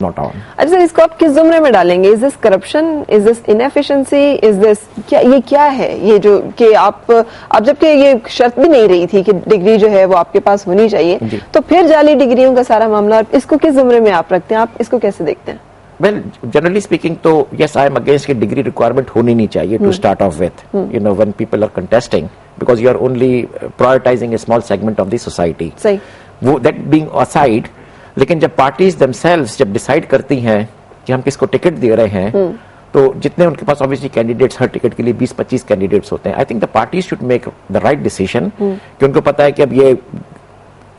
Not on. अच्छा sir, इसको आप किस जुमरे में डालेंगे? Is this corruption, is this inefficiency, is this क्या है ये जो कि आप जबकि ये शर्त भी नहीं रही थी कि डिग्री जो है वो आपके पास होनी चाहिए, तो फिर जाली डिग्रियों का सारा मामला, इसको किस जुमरे में आप रखते हैं? आप इसको कैसे देखते हैं? वेल, जनरली स्पीकिंग तो यस, आई एम अगेंस्ट कि डिग्री रिक्वायरमेंट होनी नहीं चाहिए to start off with, you know, when people are contesting, because you are only prioritising a small segment of the society. सही, वो दैट बीइंग असाइड, लेकिन जब parties themselves जब decide करती हैं कि हम किसको टिकट दे रहे हैं, तो जितने उनके पास ऑब्वियसली कैंडिडेट्स, हर टिकट के लिए 20-25 कैंडिडेट्स होते हैं, I think the parties should make the right decision कि उनको पता है कि अब ये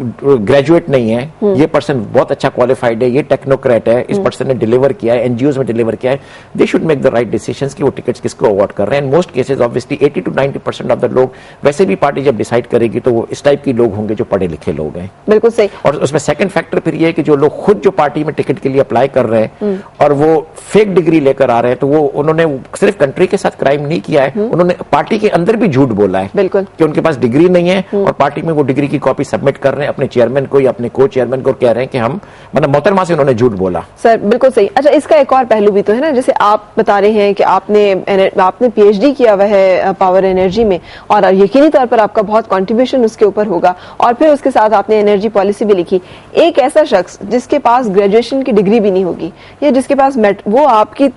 ग्रेजुएट नहीं है, ये पर्सन बहुत अच्छा क्वालिफाइड है, ये टेक्नोक्रेट है, इस पर्सन ने डिलीवर किया है, एनजीओज में डिलीवर किया है, they should make the right decisions कि वो टिकट्स किसको अवॉर्ड कर रहे हैं। In most cases obviously 80 to 90% of the लोग, वैसे भी पार्टी जब डिसाइड करेगी तो वो इस टाइप के लोग होंगे जो पढ़े लिखे लोग हैं। बिल्कुल सही। और उसमें सेकंड फैक्टर फिर ये है कि जो लोग खुद जो पार्टी में टिकट के लिए अप्लाई कर रहे हैं और वो फेक डिग्री लेकर आ रहे हैं, तो वो उन्होंने सिर्फ कंट्री के साथ क्राइम नहीं किया है, उन्होंने पार्टी के अंदर भी झूठ बोला है। बिल्कुल, कि उनके पास डिग्री नहीं है और पार्टी में वो डिग्री की कॉपी सबमिट कर रहे हैं अपने चेयरमैन को, अपने को चेयरमैन को कह रहे हैं कि हम, मतलब मोहतरमा से उन्होंने झूठ बोला। सर बिल्कुल सही। अच्छा, इसका एक और पहलू भी तो है ना, जैसे आप बता रहे हैं कि आपने पीएचडी किया हुआ है पावर एनर्जी में, और यकीनी तौर पर आपका बहुत कंट्रीब्यूशन उसके ऊपर होगा, और फिर उसके साथ आपने एनर्जी पॉलिसी भी लिखी। एक ऐसा शख्स जिसके पास ग्रेजुएशन की डिग्री भी नहीं होगी, या जिसके पास वो आपकी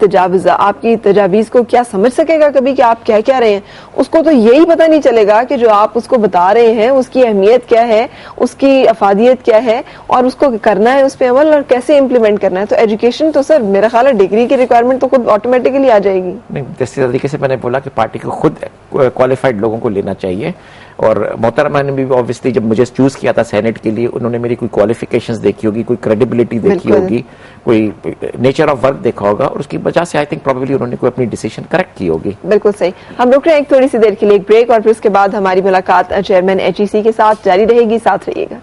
तजावीज को क्या समझ सकेगा कभी कि आप क्या क्या रहे हैं? उसको तो यही पता नहीं चलेगा कि जो आप उसको बता रहे हैं उसकी अहमियत क्या है, उसकी अफादियत क्या है, और उसको करना है, उस पर अमल और कैसे इंप्लीमेंट करना है। तो एजुकेशन तो सर मेरा ख्याल है डिग्री की रिक्वायरमेंट तो खुद ऑटोमेटिकली आ जाएगी। नहीं, जिस तरीके से मैंने बोला कि पार्टी को खुद क्वालिफाइड लोगों को लेना चाहिए, और मोहतरमा ने भी ऑब्वियसली जब मुझे चूज किया था सेनेट के लिए, उन्होंने मेरी कोई क्वालिफिकेशंस देखी होगी, कोई क्रेडिबिलिटी देखी होगी, कोई नेचर ऑफ वर्क देखा होगा, और उसकी वजह से आई थिंक प्रोबेबली उन्होंने कोई अपनी डिसीजन करेक्ट की होगी। बिल्कुल सही। हम रुक रहे हैं एक थोड़ी सी देर के लिए, एक ब्रेक, और फिर उसके बाद हमारी मुलाकात चेयरमैन एचईसी के साथ जारी रहेगी। साथ रहिएगा।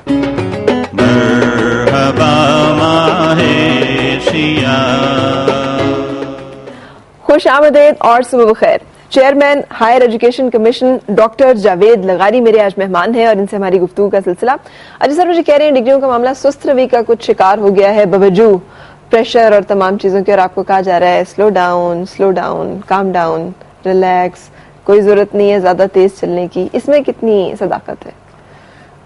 खुश आमदेद और सुबह खैर। Chairman higher education commission doctor Javed लगारी मेरे आज मेहमान हैं, और इनसे हमारी गुफ्तगू का सिलसिला। अच्छा सर, मुझे कह रहे हैं डिग्रियों का मामला सुस्त रवि का कुछ शिकार हो गया है बवजूद प्रेशर और तमाम चीजों के, और आपको कहा जा रहा है slow down, calm down, relax, कोई जरूरत नहीं है ज्यादा तेज चलने की। इसमें कितनी सदाकत है?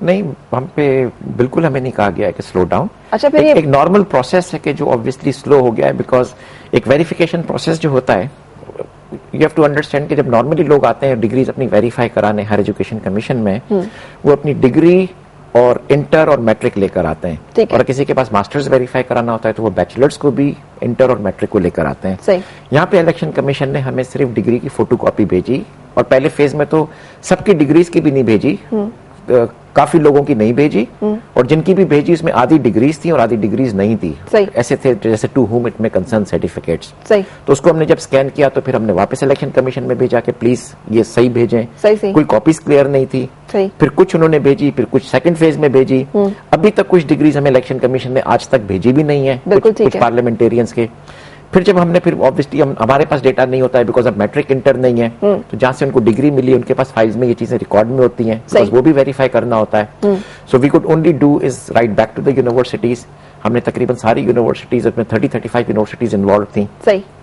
नहीं, हम पे बिल्कुल हमें नहीं कहा गया है कि स्लो डाउन। अच्छा, फिर एक नॉर्मल प्रोसेस है कि जो ऑब्वियसली स्लो हो गया है, बिकॉज एक वेरिफिकेशन प्रोसेस जो होता है, यू हैव टू अंडरस्टैंड कि जब नॉर्मली लोग आते हैं डिग्रीज अपनी वेरीफाई कराने हायर एजुकेशन कमीशन में, वो अपनी डिग्री और इंटर और मैट्रिक लेकर आते हैं, और किसी के पास मास्टर्स वेरीफाई कराना होता है तो वो बैचलर्स को भी इंटर और मैट्रिक को लेकर आते हैं। यहाँ पे इलेक्शन कमीशन ने हमें सिर्फ डिग्री की फोटोकॉपी भेजी, और पहले फेज में तो सबकी डिग्रीज की भी नहीं भेजी, काफी लोगों की नहीं भेजी, और जिनकी भी भेजी उसमें आधी डिग्रीज थी और आधी डिग्रीज नहीं थी। ऐसे थे जैसे to whom it may concern certificates. तो उसको हमने जब स्कैन किया तो फिर हमने वापस इलेक्शन कमीशन में भेजा कि प्लीज ये सही भेजें। कोई कॉपीज क्लियर नहीं थी, फिर कुछ उन्होंने भेजी, फिर कुछ सेकंड फेज में भेजी। अभी तक कुछ डिग्रीज हमें इलेक्शन कमीशन ने आज तक भेजी भी नहीं है, कुछ पार्लियामेंटेरियंस के। फिर जब हमने फिर ऑब्वियसली हमारे पास डेटा नहीं होता है बिकॉज अब मैट्रिक इंटर नहीं है, तो जहां से उनको डिग्री मिली उनके पास फाइल्स में ये चीजें रिकॉर्ड में होती हैं, बिकॉज वो भी वेरीफाई करना होता है। So we could only do is write back to the universities. हमने तकरीबन सारी यूनिवर्सिटीज, उसमें 30-35 यूनिवर्सिटीज इन्वॉल्व थी,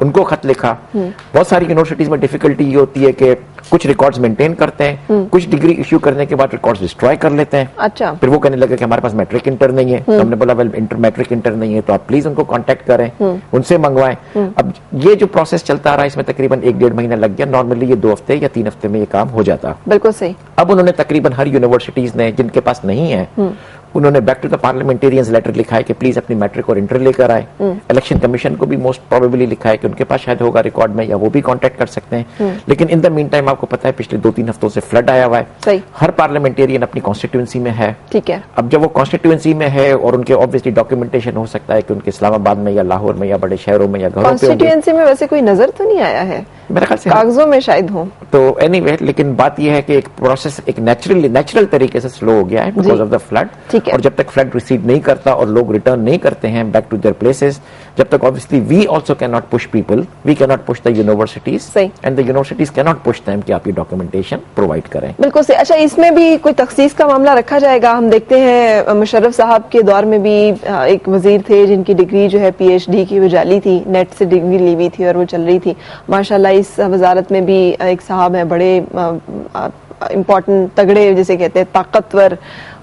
उनको खत लिखा। बहुत सारी यूनिवर्सिटीज में डिफिकल्टी ये होती है कि कुछ रिकॉर्ड्स मेंटेन करते हैं, कुछ डिग्री इश्यू करने के बाद रिकॉर्ड्स डिस्ट्रॉय कर लेते हैं। अच्छा। फिर वो कहने लगे कि हमारे पास मैट्रिक इंटर नहीं है, तो हमने बोला वेल मैट्रिक इंटर नहीं है तो आप प्लीज उनको कांटेक्ट करें, उनसे मंगवाएं। अब ये जो प्रोसेस चलता रहा इसमें तकरीबन 1-1.5 महीना लग गया। नॉर्मली ये 2 हफ्ते या 3 हफ्ते में ये काम हो जाता। बिल्कुल सही। अब उन्होंने तकरीबन हर यूनिवर्सिटीज ने जिनके पास नहीं है, उन्होंने back to the parliamentarians letter लिखा है कि प्लीज अपनी मैट्रिक और इंटर लेकर आए। इलेक्शन कमीशन को भी मोस्ट प्रोबेबली लिखा है कि उनके पास शायद होगा रिकॉर्ड में, या वो भी कांटेक्ट कर सकते हैं। लेकिन इन द मीन टाइम आपको पता है पिछले 2-3 हफ्तों से फ्लड आया हुआ है। हर पार्लियामेंटेरियन अपनी कॉन्स्टिट्यूएंसी में है। ठीक है। अब जब वो कॉन्स्टिट्यूएंसी में है और उनके ऑब्वियसली डॉक्यूमेंटेशन हो सकता है कि उनके इस्लामाबाद में या लाहौर में या बड़े शहरों में या घरों पे, कॉन्स्टिट्यूएंसी में वैसे कोई नजर तो नहीं आया है। मेरे ख्याल से कागजों में शायद हो। तो एनीवे लेकिन बात यह है कि एक प्रोसेस एक नेचुरल तरीके से स्लो हो गया है बिकॉज ऑफ द फ्लड। ठीक है। और जब तक फ्लड रिसीड नहीं करता और लोग रिटर्न नहीं करते हैं बैक टू देयर प्लेसेस, जब तक obviously we also can not push people, we can not push the universities and the universities can not push them कि आप ये डॉक्यूमेंटेशन प्रोवाइड करें। बिल्कुल सही। अच्छा, इसमें भी कोई तखसीस का मामला रखा जाएगा? हम देखते हैं मुशर्रफ साहब के दौर में भी एक वजीर थे जिनकी डिग्री जो है PhD की वो जाली थी, नेट से डिग्री ली हुई थी और वो चल रही थी। माशाल्लाह इस वजारत में भी एक साहब है बड़े इम्पोर्टेंट, तगड़े जिसे कहते हैं, ताकतवर,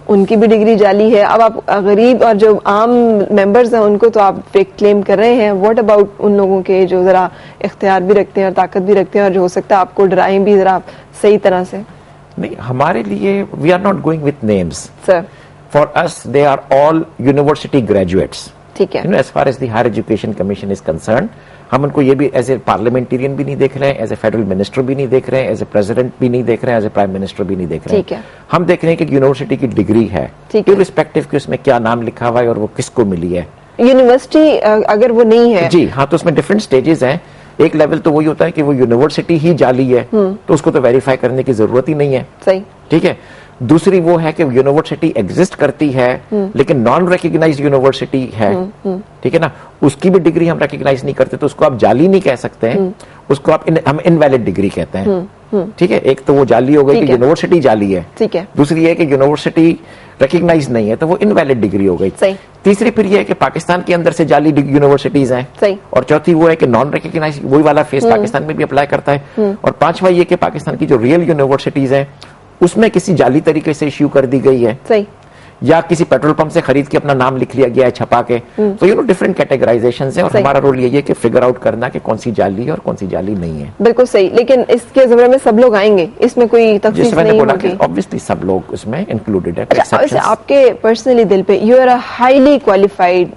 उनकी भी डिग्री जाली है। अब आप गरीब और जो आम मेंबर्स हैं उनको तो आप फेक क्लेम कर रहे हैं। व्हाट अबाउट उन लोगों के जो जरा इख्तियार भी रखते हैं और ताकत भी रखते हैं और जो हो सकता है आपको डराएं भी जरा सही तरह से? नहीं, हमारे लिए we are not going with names sir. For us they are all university graduates. ठीक है। As far as the Higher education Commission is concern, हम उनको ये भी एज ए पार्लियामेंटेरियन भी नहीं देख रहे हैं, एज ए फेडरल मिनिस्टर भी नहीं देख रहे हैं, एज ए प्रेसिडेंट भी नहीं देख रहे हैं, एज ए प्राइम मिनिस्टर भी नहीं देख रहे हैं। ठीक है। हम देख रहे हैं कि यूनिवर्सिटी की डिग्री है, इररिस्पेक्टिव कि उसमें क्या नाम लिखा हुआ है और वो किसको मिली है। यूनिवर्सिटी अगर वो नहीं है जी हाँ, तो उसमें डिफरेंट स्टेजेस हैं। एक लेवल तो वही होता है कि वो यूनिवर्सिटी ही जाली है तो उसको तो वेरीफाई करने की जरूरत ही नहीं है। सही। ठीक है। दूसरी वो है कि यूनिवर्सिटी एग्जिस्ट करती है लेकिन नॉन रिकॉग्नाइज्ड यूनिवर्सिटी है, ठीक है ना, उसकी भी डिग्री हम रिकॉग्नाइज नहीं करते तो उसको आप जाली नहीं कह सकते हैं, उसको आप हम इनवैलिड डिग्री कहते हैं। ठीक है। एक तो वो जाली हो गई कि यूनिवर्सिटी जाली है। ठीक है। दूसरी है कि यूनिवर्सिटी रिकॉग्नाइज नहीं है तो वो इनवैलिड डिग्री हो गई। सही। तीसरी फिर ये है कि पाकिस्तान के अंदर से जाली यूनिवर्सिटीज हैं। सही। और चौथी वो है कि नॉन रिकॉग्नाइज, वही वाला फेस पाकिस्तान में भी अप्लाई करता है। और पांचवा ये कि पाकिस्तान की जो रियल यूनिवर्सिटीज हैं उसमें किसी जाली तरीके से इश्यू कर दी गई है। सही। या किसी पेट्रोल पंप से खरीद के अपना नाम लिख लिया गया है छपा के। तो डिफरेंट कैटेगराइजेशन है और हमारा रोल ये है कि फिगर आउट करना कि कौन सी जाली है और कौन सी जाली नहीं है। बिल्कुल सही। लेकिन इसके ज़मरे में सब लोग आएंगे, इसमें कोई तफसील नहीं होगी। ऑब्वियसली सब लोग उसमें इंक्लूडेड है। अच्छा, आपके पर्सनली दिल पे you are a highly qualified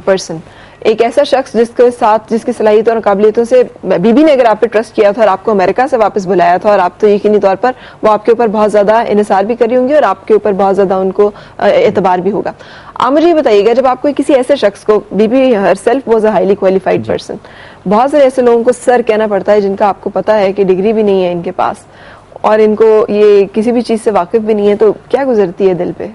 person, एक ऐसा शख्स जिसके साथ जिसकी सलाहियतों और काबिलियतों से बीबी ने अगर आप पे ट्रस्ट किया था और आपको अमेरिका से वापस बुलाया था और आप तो यकीनी तौर पर वो आपके ऊपर बहुत ज्यादा इन्हिसार भी करी होंगी और आपके ऊपर बहुत ज्यादा उनको एतबार भी होगा। आप मुझे ये बताइएगा, जब आपको किसी ऐसे शख्स को, Bibi herself was a highly qualified person, बहुत सारे ऐसे लोगों को सर कहना पड़ता है जिनका आपको पता है कि डिग्री भी नहीं है इनके पास और इनको ये किसी भी चीज से वाकिफ भी नहीं है, तो क्या गुजरती है दिल पे?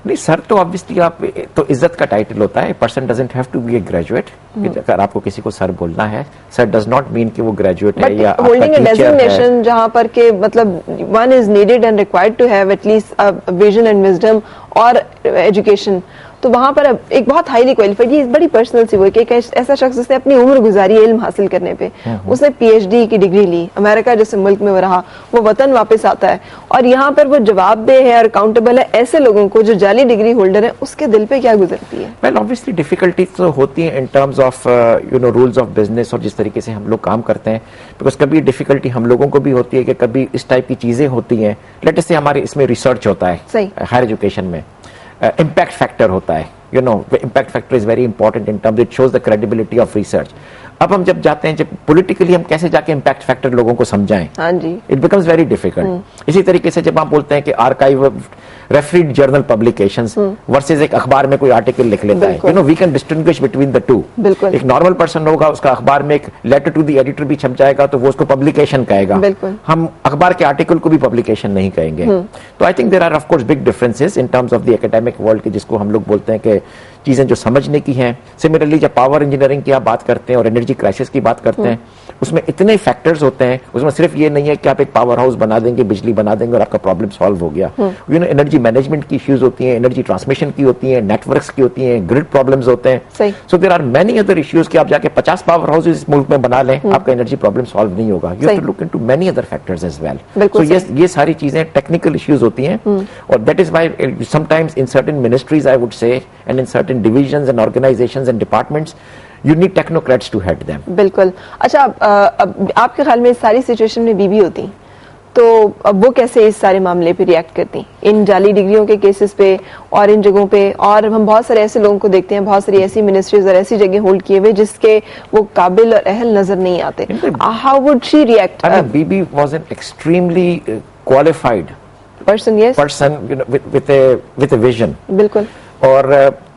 नहीं सर, तो ऑब्वियसली आप तो इज्जत का टाइटल होता है। Person doesn't have to be a graduate. अगर आपको किसी को सर बोलना है, सर डज नॉट मीन कि वो ग्रेजुएट है या होल्डिंग अ डेजिग्नेशन जहां पर के मतलब one is needed and required to have at least a vision and wisdom और एजुकेशन, तो वहां पर एक बहुत हाईली क्वालिफाइड, ये बड़ी पर्सनल सी वो कि एक ऐसा शख्स जिसने अपनी उम्र गुजारी इल्म हासिल करने पे, उसने PhD की डिग्री ली, अमेरिका जैसे मुल्क में वो रहा, वो वतन वापस आता है और यहाँ पर वो जवाबदेह है और अकाउंटेबल है ऐसे लोगों को जो जाली डिग्री होल्डर है, उसके दिल पे क्या गुजरती है? वेल ऑब्वियसली डिफिकल्टीज तो होती है इन terms of rules of business और जिस तरीके से हम लोग काम करते हैं, बिकॉज कभी डिफिकल्टी हम लोगों को भी होती है कि कभी इस टाइप की चीजें होती हैं। लेट अस से हमारे इसमें रिसर्च होता है हायर एजुकेशन में, impact factor होता है, impact factor is very important in terms, it shows the credibility of research। अब हम जब जाते हैं, जब पॉलिटिकली हम कैसे जाके इम्पैक्ट फैक्टर लोगों को समझाएं, हाँ जी, इट बिकम्स वेरी डिफिकल्ट। इसी तरीके से जब आप बोलते हैं कि archive refereed journal publications versus एक अखबार में कोई आर्टिकल लिख लेता है, we can distinguish between the two. एक नॉर्मल पर्सन होगा, उसका अखबार में एक लेटर टू द एडिटर भी छप जाएगा तो वो उसको पब्लिकेशन कहेगा, हम अखबार के आर्टिकल को भी पब्लिकेशन नहीं कहेंगे। तो I think there are of course big differences in terms of the academic world के, जिसको हम लोग बोलते हैं कि चीजें जो समझने की हैं। सिमिलरली जब पावर इंजीनियरिंग की आप बात करते हैं और एनर्जी क्राइसिस की बात करते हैं, उसमें इतने फैक्टर्स होते हैं, उसमें सिर्फ ये नहीं है कि आप एक पावर हाउस बना देंगे, बिजली बना देंगे और आपका प्रॉब्लम सॉल्व हो गया। एनर्जी मैनेजमेंट की इश्यूज होती हैं, एनर्जी ट्रांसमिशन की होती हैं, नेटवर्क्स की होती हैं, ग्रिड प्रॉब्लम्स होते हैं। So there are many other issues कि आप जाके 50 पावर हाउसेस इस मुल्क में बना लें, आपका एनर्जी प्रॉब्लम सॉल्व नहीं होगा। You have to look into many other factors as well. So ये सारी चीजें टेक्निकल इश्यूज होती हैं और that is why sometimes in certain ministries I would say and in certain divisions and organisations and departments you need technocrats to head them। बिल्कुल। अच्छा, अब आपके ख्याल में इस सारी सिचुएशन में बीबी होती तो अब वो कैसे इस सारे मामले पे रिएक्ट करती, इन जाली डिग्रियों के केसेस पे और इन जगहों पे? और हम बहुत सारे ऐसे लोगों को देखते हैं, बहुत सारी ऐसी मिनिस्ट्रीज और ऐसी जगह होल्ड किए हुए जिसके वो काबिल और अहल नजर नहीं आते। How would she react? Bibi was an extremely qualified person, yes, person with a vision. बिल्कुल। और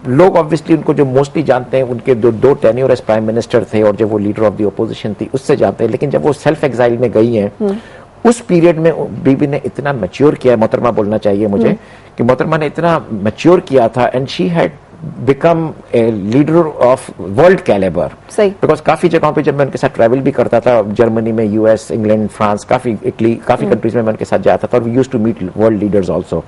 लोग ऑब्वियसली उनको जो मोस्टली जानते हैं उनके दो टेन्योर एज प्राइम मिनिस्टर थे और जब वो लीडर ऑफ द ओपोजिशन थी उससे जानते हैं, लेकिन जब वो सेल्फ एग्जाइल में गई हैं उस पीरियड में बीबी ने इतना मैच्योर किया है, मोहतरमा बोलना चाहिए मुझे कि मोहतरमा ने इतना मैच्योर किया था and she had become a leader of world calibre. सही। बिकॉज काफी जगहों पे जब मैं उनके साथ ट्रैवल भी करता था, जर्मनी में, यूएस, इंग्लैंड, फ्रांस, काफी इटली, काफी कंट्रीज में मैं उनके साथ जाता था और we used to meet world leaders also.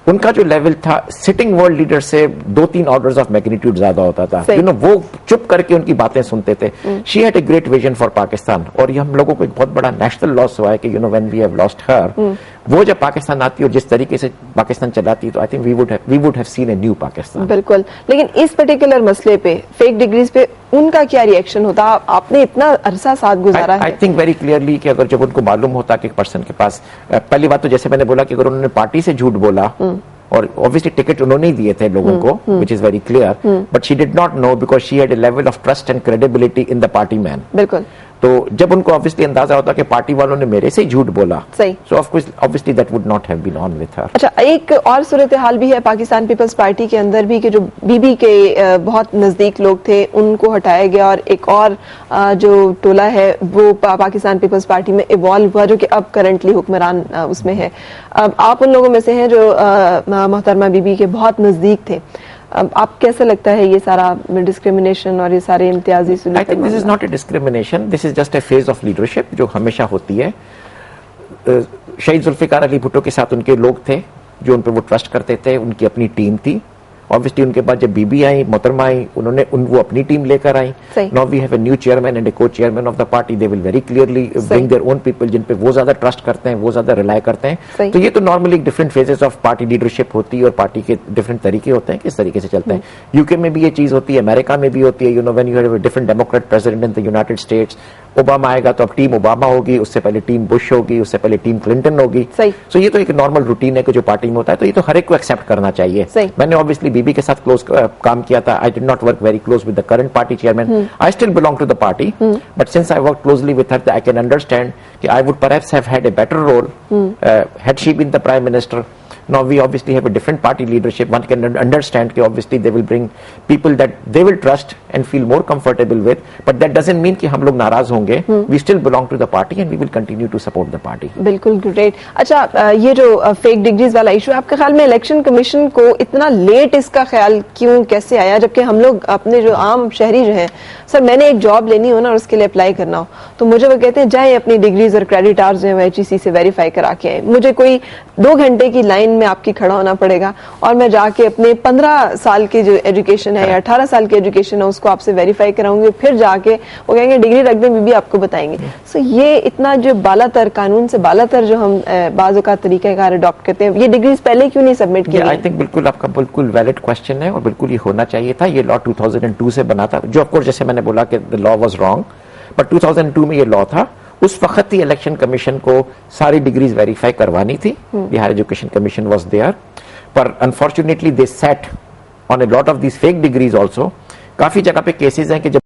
उनका जो लेवल था सिटिंग वर्ल्ड लीडर से 2-3 ऑर्डर्स ऑफ मैग्नीट्यूड ज्यादा होता था। यू नो वो चुप करके उनकी बातें सुनते थे। She had a great vision for Pakistan और ये हम लोगों को एक बहुत बड़ा नेशनल लॉस हुआ है कि you know when we have lost her, वो जब पाकिस्तान आती और जिस तरीके से पाकिस्तान चलाती तो I think we would have seen a new Pakistan. बिल्कुल, लेकिन इस पर्टिकुलर मसले पे, फेक डिग्रीज पे उनका क्या रिएक्शन होता? आपने इतना अरसा साथ गुजारा है। आई थिंक वेरी क्लियरली कि अगर जब उनको मालूम होता कि एक पर्सन के पास, पहली बात तो जैसे मैंने बोला कि अगर उन्होंने पार्टी से झूठ बोला और ऑब्वियसली टिकट उन्होंने ही दिए थे लोगों को, which is very clear, but she did not know because she had a level of trust and credibility in the party man. बिल्कुल। तो जब उनको ऑब्वियसली अंदाजा होता कि पार्टी वालों ने मेरे से ही झूठ बोला, सही, so of course obviously that would not have been on with her. अच्छा, एक और सूरत हाल भी है पाकिस्तान पीपल्स पार्टी के अंदर भी कि जो बीबी के बहुत नजदीक लोग थे उनको हटाया गया और एक और जो टोला है वो पाकिस्तान पीपल्स पार्टी में इवॉल्व हुआ जो कि अब करंटली हुक्मरान उसमें है। आप उन लोगों में से हैं जो मोहतरमा बीबी के बहुत नजदीक थे। आप कैसा लगता है ये सारा डिस्क्रिमिनेशन और ये सारे इम्तियाजी सुलूक? I think this is not a discrimination, this is just a phase of leadership जो हमेशा होती है। शहीद जुल्फिकार अली भुट्टो के साथ उनके लोग थे जो उन पर वो ट्रस्ट करते थे, उनकी अपनी टीम थी। ऑब्वियसली उनके बाद जब बीबी आई, मोहतरमा आई, वो अपनी टीम लेकर आई। Now we have a new chairman and a co chairman of the party, they will very clearly bring their own people जिन पे वो ज्यादा ट्रस्ट करते हैं, वो ज्यादा रिलाय करते हैं। तो ये तो normally different phases of party leadership होती है और पार्टी के डिफरेंट तरीके होते हैं किस तरीके से चलते हैं। यूके में भी ये चीज होती है, अमेरिका में भी होती है। You know when you have a different Democrat president in the United states, Obama आएगा तो अब टीम ओबामा होगी, उससे पहले टीम बुश होगी, उससे पहले टीम क्लिंटन होगी। सो ये तो एक नॉर्मल रूटीन है कि जो पार्टी में होता है, तो ये तो हर एक को एक्सेप्ट करना चाहिए। मैंने ऑब्वियसली बीबी के साथ क्लोज काम किया था। I did not work very close with the current party chairman. I still belong to the party, but since I work closely with her, I can understand कि I would perhaps have had a better role had she been the prime minister. Now we obviously have a different party leadership. One can understand that obviously they will bring people that they will trust and feel more comfortable with, but that doesn't mean कि हम लोग नाराज होंगे. We still belong to the party and we will continue to support the party. बिल्कुल great. अच्छा, ये जो fake degrees वाला इशू है, आपके ख्याल में इलेक्शन कमीशन को इतना लेट इसका ख्याल क्यों, कैसे आया, जबकि हम लोग अपने जो आम शहरी जो हैं, सर मैंने एक जॉब लेनी हो ना और उसके लिए अप्लाई करना हो तो मुझे वो कहते हैं जाए अपनी डिग्रीज और क्रेडिट आवर्स जो है HEC से वेरीफाई करा के आए। मुझे कोई 2 घंटे की लाइन में आपकी खड़ा होना पड़ेगा और मैं जाके अपने 15 साल की जो एजुकेशन है या 18 साल की एजुकेशन है उसको आपसे वेरीफाई कराऊंगी, फिर जाके वो कहेंगे डिग्री रख दें, भी आपको बताएंगे। सो ये इतना जो बालातर, कानून से बालातर जो हम बाज़ औक़ात तरीक़ाकार अडॉप्ट करते हैं, ये डिग्रीज पहले क्यों नहीं सबमिट की? आई थिंक बिल्कुल आपका बिल्कुल वैलिड क्वेश्चन है और बिल्कुल ये होना चाहिए था। ये लॉ 2002 से बना था, जो ऑफकोर्स जैसे मैंने बोला कि the law was wrong, but 2002 में ये लॉ था। उस वक्त ही इलेक्शन कमीशन को सारी डिग्रीज वेरीफाई करवानी थी। Bihar education commission was there, पर unfortunately they set on a lot of these fake degrees also. काफी जगह पे केसेस हैं कि जब